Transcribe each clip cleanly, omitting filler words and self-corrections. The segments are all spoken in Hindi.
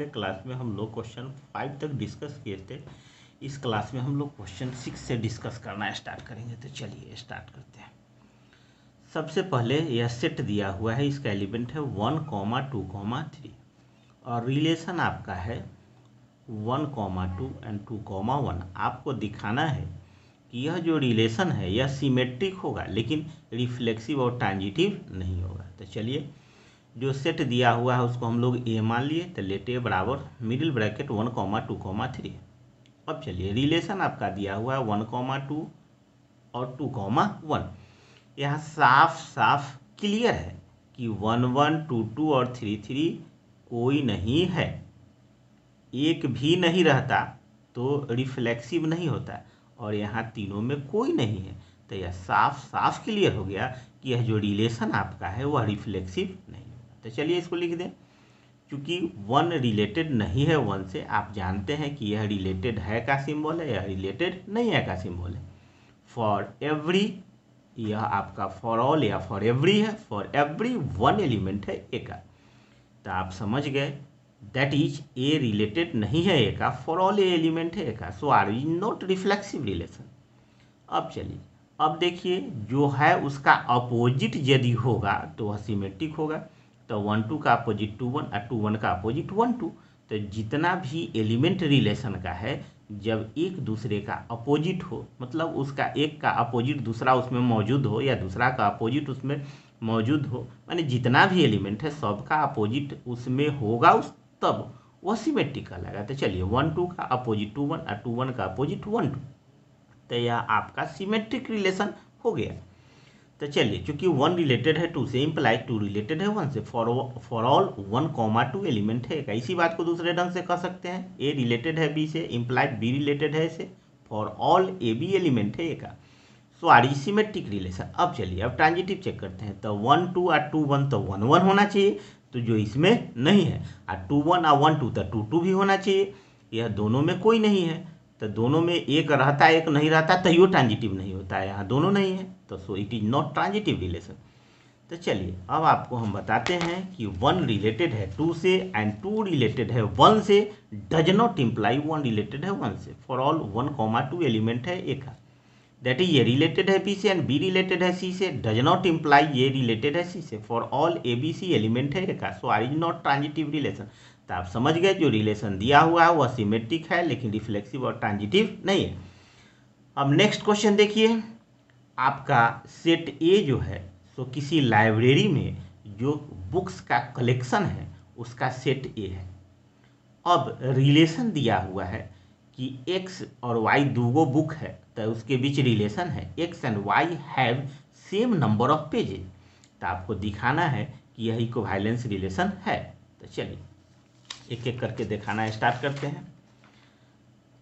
पिछले क्लास में हम लोग क्वेश्चन 5 तक डिस्कस किए थे। इस क्लास में हम लोग क्वेश्चन 6 से डिस्कस करना स्टार्ट करेंगे। तो चलिए स्टार्ट करते हैं। सबसे पहले यह सेट दिया हुआ है, इसका एलिमेंट है 1, 2, 3 और रिलेशन आपका है 1, 2 एंड 2, 1। आपको दिखाना है कि यह जो रिलेशन है यह सिमेट्रिक होगा लेकिन रिफ्लेक्सिव और ट्रांजिटिव नहीं होगा। तो चलिए जो सेट दिया हुआ है उसको हम लोग ए मान लिए। तो लेट ए बराबर मिडिल ब्रैकेट 1, 2, 3। अब चलिए रिलेशन आपका दिया हुआ है 1, 2 और 2, 1। यहाँ साफ साफ क्लियर है कि 1, 1, 2, 2 और 3, 3 कोई नहीं है, एक भी नहीं रहता तो रिफ्लेक्सिव नहीं होता, और यहाँ तीनों में कोई नहीं है। तो यह साफ साफ क्लियर हो गया कि यह जो रिलेशन आपका है वह रिफ्लेक्सिव नहीं होगा। तो चलिए इसको लिख दें। क्योंकि 1 रिलेटेड नहीं है 1 से, आप जानते हैं कि यह रिलेटेड है का सिंबल है, यह रिलेटेड नहीं है का सिंबल है। फॉर एवरी, यह आपका फॉर ऑल या फॉर एवरी है, फॉर एवरी 1 एलिमेंट है ए का। तो आप समझ गए दैट इज ए रिलेटेड नहीं है ए का, फॉर ऑल ए एलिमेंट है ए का, so R is not reflexive relation. अब चलिए अब देखिए जो है उसका अपोजिट यदि होगा तो वह सिमेट्रिक होगा। तो 1, 2 का अपोजिट 2, 1 और 2, 1 का अपोजिट 1, 2। तो जितना भी एलिमेंट रिलेशन का है जब एक दूसरे का अपोजिट हो, मतलब उसका एक का अपोजिट दूसरा उसमें मौजूद हो या दूसरा का अपोजिट उसमें मौजूद हो, माने जितना भी एलिमेंट है सबका अपोजिट उसमें होगा तब वह सिमेट्रिक कहलाएगा। तो चलिए 1, 2 का अपोजिट 2, 1 और 2, 1 का अपोजिट 1, 2। तो यह आपका सिमेट्रिक रिलेशन हो गया। तो चलिए चूंकि 1 रिलेटेड है 2 से, इम्प्लाई 2 रिलेटेड है 1 से, फॉर ऑल 1, 2 एलिमेंट है का। इसी बात को दूसरे ढंग से कह सकते हैं, ए रिलेटेड है बी से, इम्प्लाई बी रिलेटेड है से, for all A B element है ए का। So R is symmetric relation. अब चलिए अब ट्रांजिटिव चेक करते हैं। तो 1, 2 और 2, 1 तो 1, 1 होना चाहिए, तो जो इसमें नहीं है। और 2, 1 और 1, 2 तो 2, 2 भी होना चाहिए। यह दोनों में कोई नहीं है, तो दोनों में एक रहता है एक नहीं रहता, तैयो ट्रांजिटिव नहीं होता है। यहाँ दोनों नहीं है तो सो it is not transitive relation. तो चलिए अब आपको हम बताते हैं कि 1 रिलेटेड है 2 से एंड 2 रिलेटेड है 1 से डज नॉट इम्प्लाई 1 रिलेटेड है 1 से। फॉर ऑल 1, 2 एलिमेंट है ए का, दैट इज ये रिलेटेड है बी से एंड बी रिलेटेड है सी से, डज नॉट इम्प्लाई ये रिलेटेड है सी से। For all A b c element है ए का, so R is not transitive relation. तो आप समझ गए जो रिलेशन दिया हुआ है वह सिमेट्रिक है लेकिन रिफ्लेक्सिव और ट्रांजिटिव नहीं है। अब नेक्स्ट क्वेश्चन देखिए। आपका सेट ए जो है सो किसी लाइब्रेरी में जो बुक्स का कलेक्शन है उसका सेट ए है। अब रिलेशन दिया हुआ है कि x और y दो बुक है, तो उसके बीच रिलेशन है x and y have same number of pages. तो आपको दिखाना है कि यह इक्विवेलेंस रिलेशन है। तो चलिए एक एक करके दिखाना स्टार्ट करते हैं।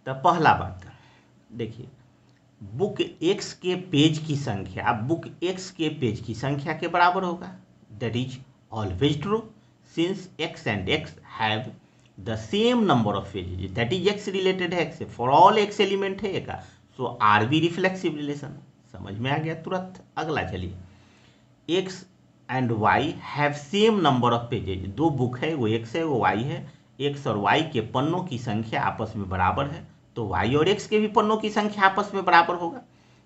तो पहला बात देखिए, बुक x के पेज की संख्या बुक x के पेज की संख्या के बराबर होगा। That is always true since x and x have the same number of pages, that is x related है x से, फॉर ऑल x एलिमेंट है का, so R be reflexive relation. समझ में आ गया तुरंत। अगला चलिए, x and y have same number of pages. दो बुक है, वो x है वो y है, x और y के पन्नों की संख्या आपस में बराबर है, तो y और x के भी पन्नों की संख्या आपस में बराबर होगा।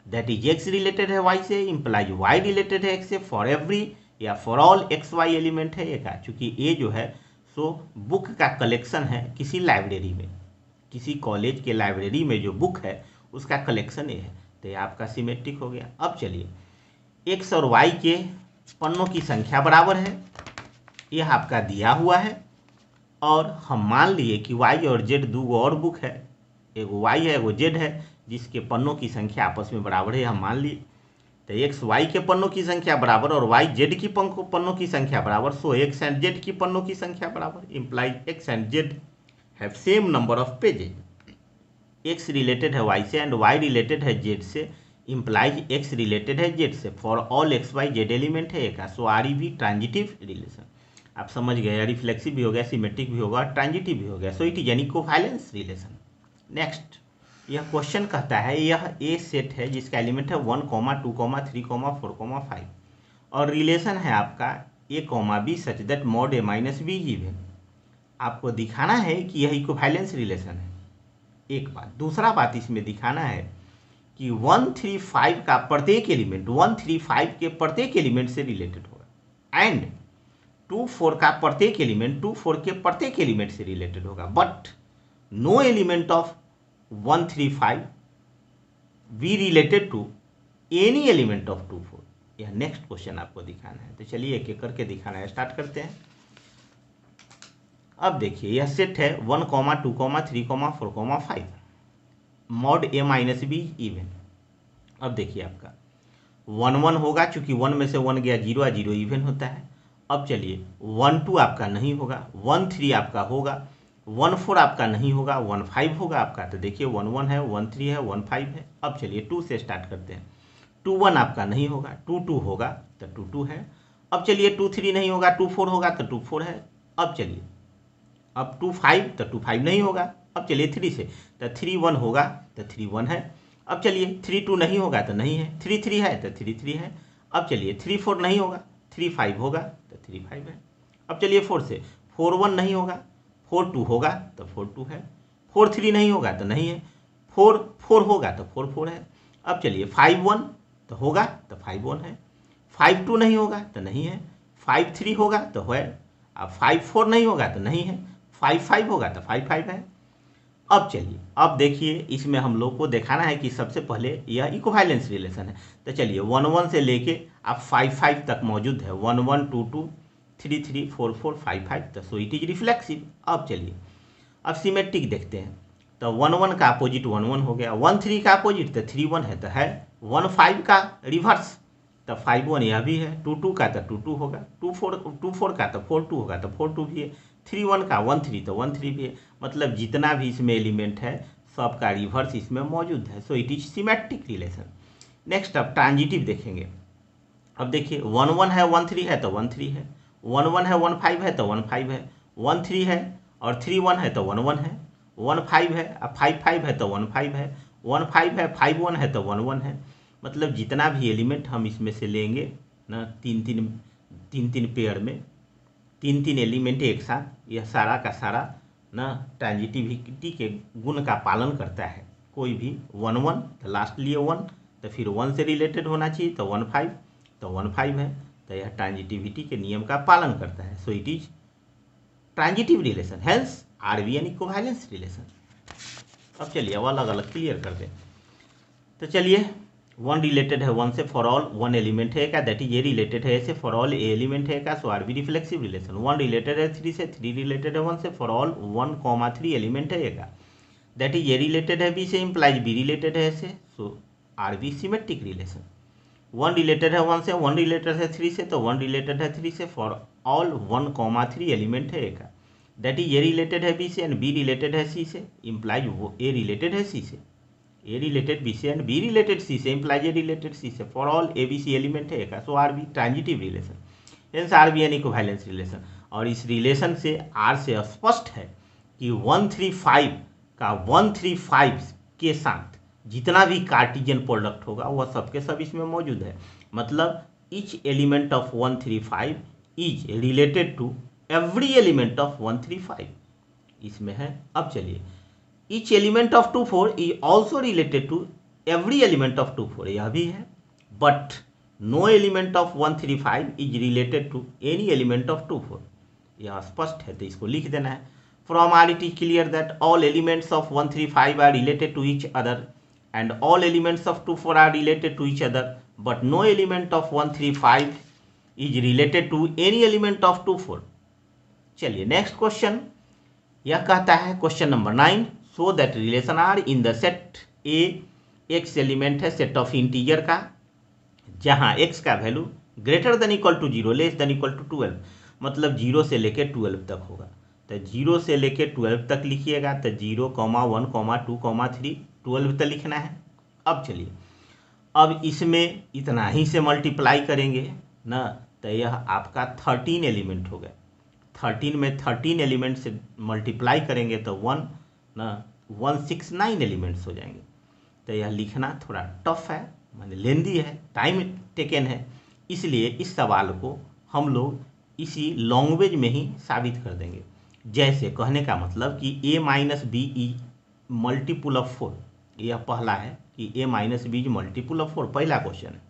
दैट इज x रिलेटेड है y से, इम्प्लाइज y रिलेटेड है x से, फॉर एवरी या for all x y element है ए का। चूंकि ए जो है सो बुक का कलेक्शन है किसी लाइब्रेरी में, किसी कॉलेज के लाइब्रेरी में जो बुक है उसका कलेक्शन ए है, तो ये आपका सिमेट्रिक हो गया। अब चलिए x और y के पन्नों की संख्या बराबर है, यह आपका दिया हुआ है, और हम मान लिए कि y और z दो और बुक है, एगो y है एगो z है, जिसके पन्नों की संख्या आपस में बराबर है, हम मान लिए। तो x y के पन्नों की संख्या बराबर और y z की पन्नों की संख्या बराबर, सो x एंड z की पन्नों की संख्या बराबर, implies x and z have same number of pages. x related है y से एंड y रिलेटेड है z से, इम्प्लाइज x रिलेटेड है z से, for all x y z element है का, सो आर ई भी ट्रांजिटिव रिलेशन। आप समझ गए, रिफ्लेक्सिव भी हो गया, सिमेट्रिक भी होगा, ट्रांजिटिव भी हो गया, so it is an equivalence relation. Next, यह क्वेश्चन कहता है यह ए सेट है जिसका एलिमेंट है 1, 2, 3, 4, 5 और रिलेशन है आपका a, b such that mod a minus be even. आपको दिखाना है कि यह इक्विवेलेंस रिलेशन है, एक बात। दूसरा बात इसमें दिखाना है कि 135 का प्रत्येक एलिमेंट 135 के प्रत्येक एलिमेंट से रिलेटेड होगा एंड 24 का प्रत्येक एलिमेंट 24 के प्रत्येक एलिमेंट से रिलेटेड होगा, but no element of 135 B related to any element of 24। यह नेक्स्ट क्वेश्चन आपको दिखाना है। तो चलिए एक एक करके दिखाना है, स्टार्ट करते हैं। अब देखिए यह सेट है 1, 2, 3, 4, 5 mod A minus be even. अब देखिए आपका 1 1 होगा, चूंकि 1 में से 1 गया 0 0 इवन होता है। अब चलिए 1 2 आपका नहीं होगा, 1 3 आपका होगा, 1 4 आपका नहीं होगा, 1 5 होगा आपका। तो देखिए 1 1 है, 1 3 है, 1 5 है। अब चलिए 2 से स्टार्ट करते हैं। 2 1 आपका नहीं होगा, 2 2 होगा तो 2 2 है। अब चलिए 2 3 नहीं होगा, 2 4 होगा तो 2 4 है। अब चलिए अब 2 5 तो 2 5 नहीं होगा। अब चलिए 3 से तो 3 1 होगा तो 3 1 है। अब चलिए 3 2 नहीं होगा तो नहीं है, 3 3 है तो 3 3 है। अब चलिए 3 4 नहीं होगा, 3 5 होगा तो 3 5 है। अब चलिए 4 से 4 1 नहीं होगा, 4 2 होगा तो 4 2 है। 4 3 नहीं होगा तो नहीं है, 4 4 होगा तो 4 4 है। अब चलिए 5 1 तो होगा तो 5 1 है। 5 2 नहीं होगा तो नहीं है, 5 3 होगा तो है। अब 5 4 नहीं होगा तो नहीं है, 5 5 होगा तो 5 5 है। अब चलिए अब देखिए इसमें हम लोग को दिखाना है कि सबसे पहले यह इक्विवेलेंस रिलेशन है। तो चलिए 1 1 से लेके अब 5 5 तक मौजूद है, 1 1 2 2 3 3 4 4 5 5, तो सो इट इज रिफ्लेक्सिव। अब चलिए अब सिमेट्रिक देखते हैं। तो 1 1 का अपोजिट 1 1 हो गया, 1 3 का अपोजिट तो 3 1 है तो है, 1 5 का रिवर्स तो 5 1 यह भी है, 2 2 का तो 2 2 होगा, 2 4 का तो 4 2 होगा तो 4 2 भी है, 3 1 का 1 3 तो 1 3 भी है। मतलब जितना भी इसमें एलिमेंट है सबका रिवर्स इसमें मौजूद है। So it is symmetric relation. Next अब ट्रांजिटिव देखेंगे। अब देखिए 1 1 है, 1 3 है तो 1 3 है, 1 1 है, 1 5 है तो 1 5 है, 1 3 है और 3 1 है तो 1 1 है, 1 5 है अब 5 5 है तो 1 5 है, 1 5 है 5 1 है तो 1 1 है। मतलब जितना भी एलिमेंट हम इसमें से लेंगे ना, तीन तीन पेयर में 3 3 एलिमेंट एक साथ, यह सारा का सारा ना ट्रांजिटिविटी के गुण का पालन करता है। कोई भी 1 1 तो लास्ट लिए 1 तो फिर 1 से रिलेटेड होना चाहिए तो 1 5 तो 1 5 है, तो यह ट्रांजिटिविटी के नियम का पालन करता है। So it is transitive relation, hence R be an equivalence relation. अब चलिए अब अलग अलग क्लियर कर दें। तो चलिए 1 रिलेटेड है 1 से फॉर ऑल 1 एलिमेंट है का, दैट इज ए रिलेटेड है ऐसे फॉर ऑल ए एलिमेंट है का, so R be reflexive relation. 1 related है 3 से, 3 रिलेटेड है 1 से फॉर ऑल 1, 3 एलिमेंट है का, दैट इज ए रिलेटेड है बी से, इम्प्लाइज बी रिलेटेड है ऐसे, so R B symmetric relation. 1 related है 1 से, 1 रिलेटेड है 3 से, तो 1 रिलेटेड है 3 से फॉर ऑल 1, 3 एलिमेंट है का, दैट इज ए रिलेटेड है बी से एंड बी रिलेटेड है सी से, इम्प्लाइज वो ए रिलेटेड है सी से, ए रिलेटेड बी से एंड बी रिलेटेड सी से, इम्प्लाइज ए रिलेटेड सी से for all A b c element है का, so R be transitive relation, hence R B an equivalence relation. और इस रिलेशन से आर से स्पष्ट है कि 135 का 135 के साथ जितना भी कार्टिजियन प्रोडक्ट होगा वह सबके सब इसमें मौजूद है। मतलब each element of 135 is related to every element of 135 इसमें है। अब चलिए each element of 24 is also related to every element of 24, यह भी है, but no element of 135 is related to any element of 24, यह स्पष्ट है तो इसको लिख देना है। From R it is clear that all elements of 135 are related to each other and all elements of 24 are related to each other, but no element of 135 is related to any element of 24। चलिए नेक्स्ट क्वेश्चन यह कहता है question number 9, so that relation R in the set A, x element है सेट ऑफ इंटीजर का जहां एक्स का value greater than equal to 0 less than equal to 12, मतलब 0 से लेकर 12 तक होगा। तो 0 से लेकर 12 तक लिखिएगा, तो 0, 1, 2, 3 12 तक लिखना है। अब चलिए अब इसमें इतना ही से मल्टीप्लाई करेंगे ना, तो यह आपका 13 एलिमेंट हो गए। 13 में 13 एलिमेंट से मल्टीप्लाई करेंगे तो 169 एलिमेंट्स हो जाएंगे। तो यह लिखना थोड़ा टफ है, माने लेंदी है, टाइम टेकन है, इसलिए इस सवाल को हम लोग इसी लैंग्वेज में ही साबित कर देंगे। जैसे कहने का मतलब कि a minus B is multiple of 4, यह पहला है कि a minus B is multiple of 4, पहला क्वेश्चन है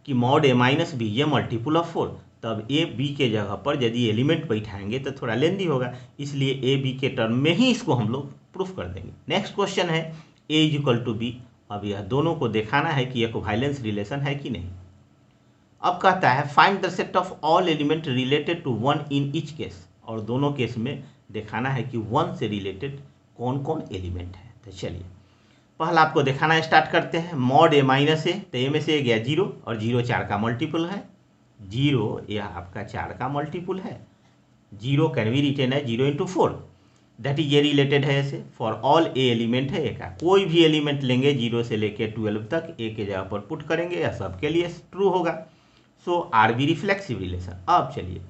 कि मॉड a माइनस बी ये मल्टीपुल ऑफ 4, तब a b के जगह पर यदि एलिमेंट बैठाएंगे तो थोड़ा लेंदी होगा, इसलिए a b के टर्म में ही इसको हम लोग प्रूफ कर देंगे। नेक्स्ट क्वेश्चन है a is equal to B, अब यह दोनों को दिखाना है कि इक्विवेलेंस रिलेशन है कि नहीं। अब कहता है find the set of all element related to 1 in each case, और दोनों केस में दिखाना है कि 1 से रिलेटेड कौन कौन एलिमेंट है। तो चलिए पहला आपको दिखाना स्टार्ट करते हैं। मॉड a माइनस ए, तो ए में से गया 0 और 0 4 का मल्टीपल है, 0 यह आपका 4 का मल्टीपल है, 0 कैन बी रिटेन है 0 into 4, that is a related है ऐसे। फॉर ऑल ए एलिमेंट है ए का, कोई भी एलिमेंट लेंगे 0 से लेके 12 तक ए के जगह पर पुट करेंगे, यह सबके लिए ट्रू होगा। So R be reflexive relation. अब चलिए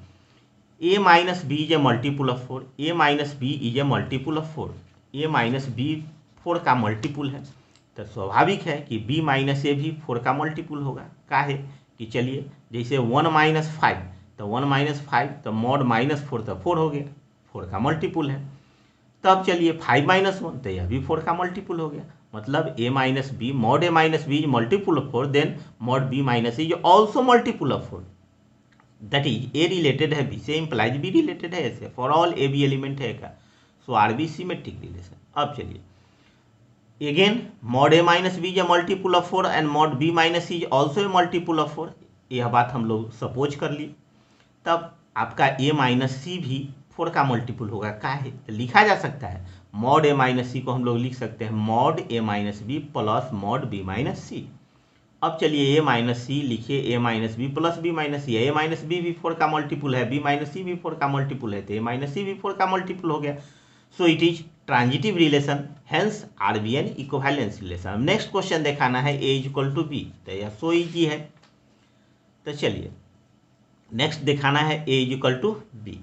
a minus B is a multiple of 4, a minus B is a multiple of 4, a minus B 4 का मल्टीपुल है, तो स्वाभाविक है कि b माइनस ए भी 4 का मल्टीपुल होगा। काहे कि चलिए जैसे 1 माइनस 5, तो 1 माइनस 5 तो मॉड माइनस 4 तो 4 हो गया, 4 का मल्टीपुल है। तब चलिए 5 माइनस 1 तो यह भी 4 का मल्टीपुल हो गया, मतलब a minus b, mod a minus B is multiple of 4, then mod b minus is also multiple of 4, that is a related है b से, इम्प्लाइज b रिलेटेड है ऐसे। For all a b element है का, so R B symmetric relation. अब चलिए again mod a minus B is a multiple of 4 and mod b minus is also a multiple of 4, यह बात हम लोग सपोज कर लिए। तब आपका a माइनस सी भी 4 का मल्टीपुल होगा। का है तो लिखा जा सकता है मॉड a माइनस सी को हम लोग लिख सकते हैं mod a minus b plus mod b minus c. अब चलिए a माइनस सी लिखिए a minus b plus b minus c, a minus b भी 4 का मल्टीपुल है, b माइनस सी भी 4 का मल्टीपुल है, तो a माइनस सी भी 4 का मल्टीपुल हो गया। So it is transitive relation, hence R B an equivalence relation. Next question दिखाना है a is equal to b, तो यह सो इजी है। तो चलिए नेक्स्ट दिखाना है a is equal to B.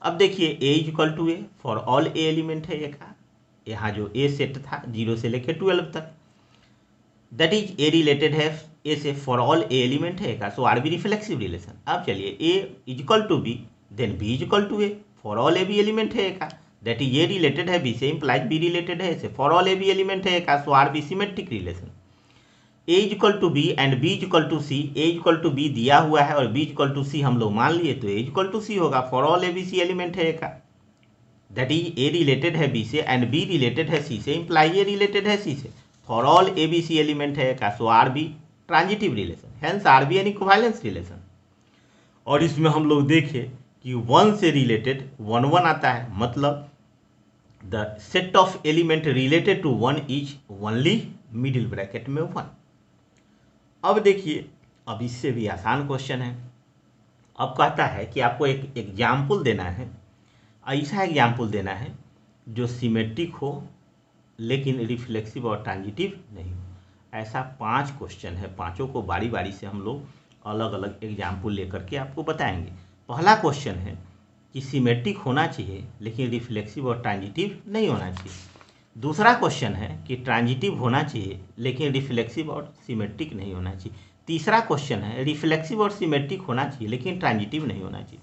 अब देखिए a is equal to a, for all a element है ए का, यहाँ जो ए सेट था 0 से लेकर 12 तक, दैट इज ए रिलेटेड है ए से, फॉर ऑल ए एलिमेंट है ए का, so R be reflexive relation. अब चलिए a is equal to b, then b is equal to a, for all A B element है ए का, दैट इज ए रिलेटेड है b से, इम्प्लाइज b रिलेटेड है ए से। For all A B element है ए का, so R B symmetric relation. a is equal to b and b is equal to c, a is equal to b दिया हुआ है और b is equal to c हम लोग मान लिए, तो a is equal to c होगा। For all A b c element है a का, दैट इज a रिलेटेड है b से एंड b रिलेटेड है c से, इम्प्लाई a रिलेटेड है c से। For all A b c element है a का, so R be transitive relation, hence R B an equivalence relation. और इसमें हम लोग देखें कि 1 से रिलेटेड 1 1 आता है, मतलब the set of element related to 1 is only middle bracket में 1। अब देखिए अब इससे भी आसान क्वेश्चन है। अब कहता है कि आपको एक एग्जाम्पल देना है, ऐसा एग्जाम्पल देना है जो सिमेट्रिक हो लेकिन रिफ्लेक्सिव और ट्रांजिटिव नहीं हो। ऐसा 5 क्वेश्चन है, पांचों को बारी बारी से हम लोग अलग अलग एग्जाम्पल लेकर के आपको बताएंगे। पहला क्वेश्चन है कि सिमेट्रिक होना चाहिए लेकिन रिफ्लेक्सिव और ट्रांजिटिव नहीं होना चाहिए। दूसरा क्वेश्चन है कि ट्रांजिटिव होना चाहिए लेकिन रिफ्लेक्सिव और सिमेट्रिक नहीं होना चाहिए। तीसरा क्वेश्चन है रिफ्लेक्सिव और सिमेट्रिक होना चाहिए लेकिन ट्रांजिटिव नहीं होना चाहिए।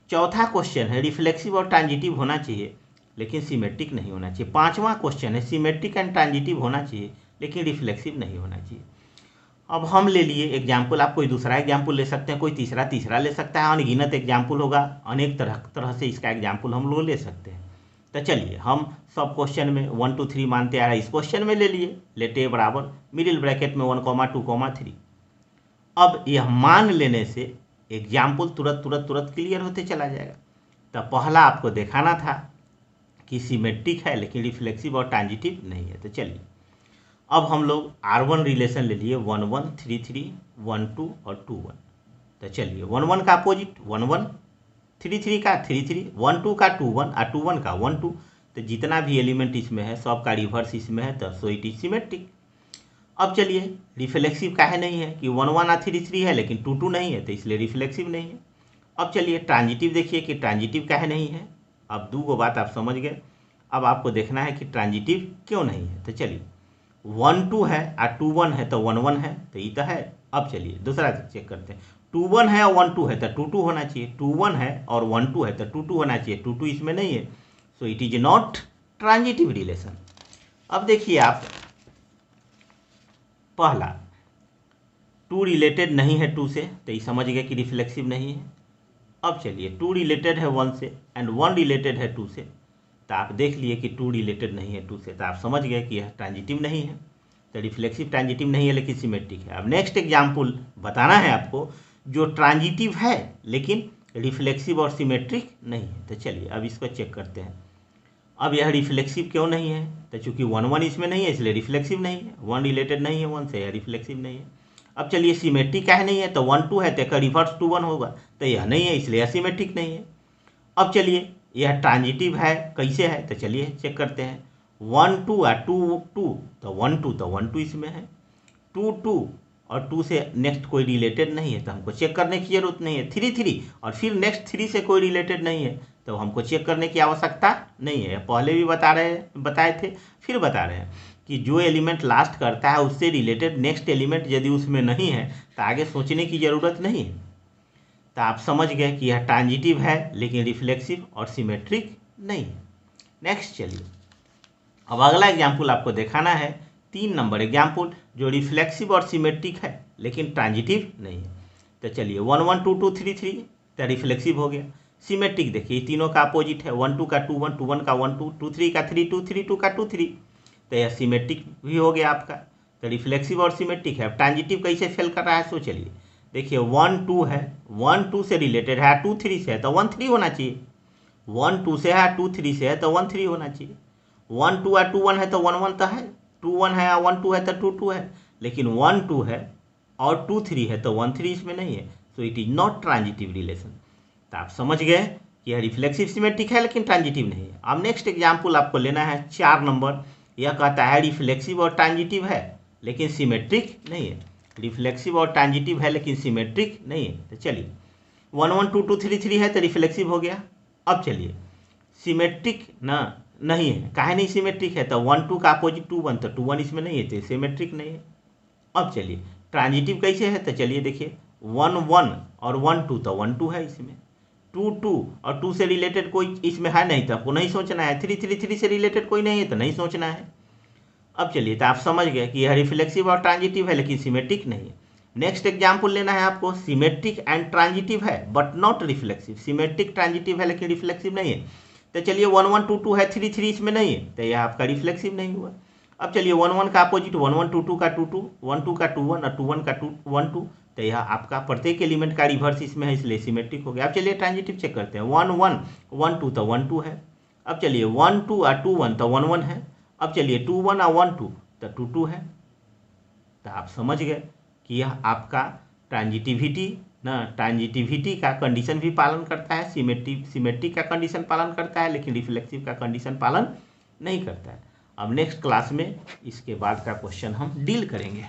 चौथा क्वेश्चन है रिफ्लेक्सिव और ट्रांजिटिव होना चाहिए लेकिन सिमेट्रिक नहीं होना चाहिए। पांचवा क्वेश्चन है सिमेट्रिक एंड ट्रांजिटिव होना चाहिए लेकिन रिफ्लेक्सिव नहीं होना चाहिए। अब हम ले लिए एग्जाम्पल, आप कोई दूसरा एग्जाम्पल ले सकते हैं, कोई तीसरा ले सकता है, अनगिनत एग्जाम्पल होगा, अनेक तरह से इसका एग्जाम्पल हम लोग ले सकते हैं। तो चलिए हम सब क्वेश्चन में 1 2 3 मानते आ रहा है, इस क्वेश्चन में ले लिए, लेट ए बराबर मिडिल ब्रैकेट में 1 2 3। अब यह मान लेने से एग्जाम्पल तुरंत क्लियर होते चला जाएगा। तो पहला आपको दिखाना था कि सिमेट्रिक है लेकिन रिफ्लेक्सिव और ट्रांजिटिव नहीं है। तो चलिए अब हम लोग R1 रिलेशन ले लिए 1 1 3 3 1 2 और 2 1। तो चलिए 1 1 का अपोजिट 1 1, 3 3 का 3 3, 1 2 का 2 1 और 2 1 का 1 2। तो जितना भी एलिमेंट इसमें है सब का रिवर्स इसमें है, तो सो इट इज सिमेट्रिक। अब चलिए रिफ्लेक्सिव काहे नहीं है कि 1 1 और 3 3 है लेकिन 2 2 नहीं है, तो इसलिए रिफ्लेक्सिव नहीं है। अब चलिए ट्रांजिटिव देखिए कि ट्रांजिटिव काहे नहीं है। अब 2 बात आप समझ गए, अब आपको देखना है कि ट्रांजिटिव क्यों नहीं है। तो चलिए 1 2 है और 2 1 है तो 1 1 है, तो ये तो है। अब चलिए दूसरा चेक करते हैं, 2 1 है और 1 2 है तो 2 2 होना चाहिए, 2 1 है और 1 2 है तो 2 2 होना चाहिए, 2 2 इसमें नहीं है, so it is not transitive relation. अब देखिए आप, पहला 2 रिलेटेड नहीं है 2 से, तो ये समझ गए कि रिफ्लेक्सिव नहीं है। अब चलिए 2 रिलेटेड है 1 से एंड 1 रिलेटेड है 2 से, तो आप देख लिए कि 2 रिलेटेड नहीं है 2 से, तो आप समझ गए कि यह ट्रांजिटिव नहीं है, तो रिफ्लेक्सिव ट्रांजिटिव नहीं है लेकिन सिमेट्रिक है। अब नेक्स्ट एग्जाम्पल बताना है आपको जो ट्रांजिटिव है लेकिन रिफ्लेक्सिव और सिमेट्रिक नहीं है। तो चलिए अब इसको चेक करते हैं। अब यह रिफ्लेक्सिव क्यों नहीं है, तो चूंकि 1 1 इसमें नहीं है इसलिए रिफ्लेक्सिव नहीं है, 1 रिलेटेड नहीं है 1 से, यह रिफ्लेक्सिव नहीं है। अब चलिए सिमेट्रिक क्या है नहीं है, तो 1 2 है तो इसका रिवर्स 2 1 होगा, तो यह नहीं है इसलिए सिमेट्रिक नहीं है। अब चलिए यह ट्रांजिटिव है, कैसे है, तो चलिए चेक करते हैं। 1 2 है 2 2 तो 1 2 तो 1 2 इसमें है, 2 2 और 2 से नेक्स्ट कोई रिलेटेड नहीं है तो हमको चेक करने की जरूरत नहीं है। 3 3 और फिर नेक्स्ट 3 से कोई रिलेटेड नहीं है तो हमको चेक करने की आवश्यकता नहीं है। पहले भी बताए थे, फिर बता रहे हैं कि जो एलिमेंट लास्ट करता है उससे रिलेटेड नेक्स्ट एलिमेंट यदि उसमें नहीं है तो आगे सोचने की ज़रूरत नहीं है। तो आप समझ गए कि यह ट्रांजिटिव है लेकिन रिफ्लेक्सिव और सिमेट्रिक नहीं है। नेक्स्ट चलिए, अब अगला एग्जाम्पल आपको दिखाना है 3 नंबर एग्जाम्पल जो रिफ्लेक्सिव और सिमेट्रिक है लेकिन ट्रांजिटिव नहीं है। तो चलिए 1 1 2 2 3 3 तो रिफ्लेक्सिव हो गया। सिमेट्रिक देखिए तीनों का अपोजिट है, 1 2 का 2 1 2 1 का 1 2 2 3 का 3 2 3 2 का 2 3, तो यह सिमेट्रिक भी हो गया आपका। तो रिफ्लेक्सिव और सिमेट्रिक है। अब ट्रांजिटिव कैसे फेल कर रहा है सो चलिए देखिए 1 2 है, 1 2 से रिलेटेड है, 2 3 से है तो 1 3 होना चाहिए, 1 2 से है 2 3 से है तो 1 3 होना चाहिए, 1 2 है 2 1 है तो 1 1 तो है, 2 1 है 1 2 है तो 2 2 है, लेकिन 1 2 है और 2 3 है तो 1 3 इसमें नहीं है, so it is not transitive relation. तो आप समझ गए कि यह रिफ्लेक्सिव सिमेट्रिक है लेकिन ट्रांजिटिव नहीं है। अब नेक्स्ट एग्जाम्पल आपको लेना है 4 नंबर। यह कहता है रिफ्लेक्सिव और ट्रांजिटिव है लेकिन सिमेट्रिक नहीं है, रिफ्लेक्सिव और ट्रांजिटिव है लेकिन सिमेट्रिक नहीं है। तो चलिए 1 1 2 2 3 3 है तो रिफ्लेक्सिव हो गया। अब चलिए सिमेट्रिक ना नहीं है, काहे नहीं सिमेट्रिक है, तो 1 2 का अपोजिट 2 1 तो 2 1 इसमें नहीं है तो सिमेट्रिक नहीं है। अब चलिए ट्रांजिटिव कैसे है, तो चलिए देखिए 1 1 और 1 2 तो 1 2 है इसमें, 2 2 और 2 से रिलेटेड कोई इसमें है नहीं तो आपको नहीं सोचना है, 3 3 3 से रिलेटेड कोई नहीं है तो नहीं सोचना है। अब चलिए तो आप समझ गए कि यह रिफ्लेक्सिव और ट्रांजिटिव है लेकिन सिमेट्रिक नहीं है। नेक्स्ट एग्जाम्पल लेना है आपको, सिमेट्रिक एंड ट्रांजिटिव है but not reflexive, symmetric transitive है लेकिन रिफ्लेक्सिव नहीं है। तो चलिए 1 1 2 2 है, 3 3 इसमें नहीं है तो यह आपका रिफ्लेक्सिव नहीं हुआ। अब चलिए 1 1 का अपोजिट 1 1 2 2 का 2 2, 1 2 का 2 1 और 2 1 का 2 1 2, तो यह आपका प्रत्येक एलिमेंट का रिवर्स इसमें है इसलिए सिमेट्रिक हो गया। अब चलिए ट्रांजिटिव चेक करते हैं, 1 1 1 2 तो 1 2 है। अब चलिए 1 2 और 2 1 तो 1 1 है। अब चलिए 2 1 और 1 2 तो 2 2 है। तो आप समझ गए कि यह आपका ट्रांजिटिविटी का कंडीशन भी पालन करता है, सिमेट्रिक का कंडीशन पालन करता है लेकिन रिफ्लेक्सिव का कंडीशन पालन नहीं करता है। अब नेक्स्ट क्लास में इसके बाद का क्वेश्चन हम डील करेंगे।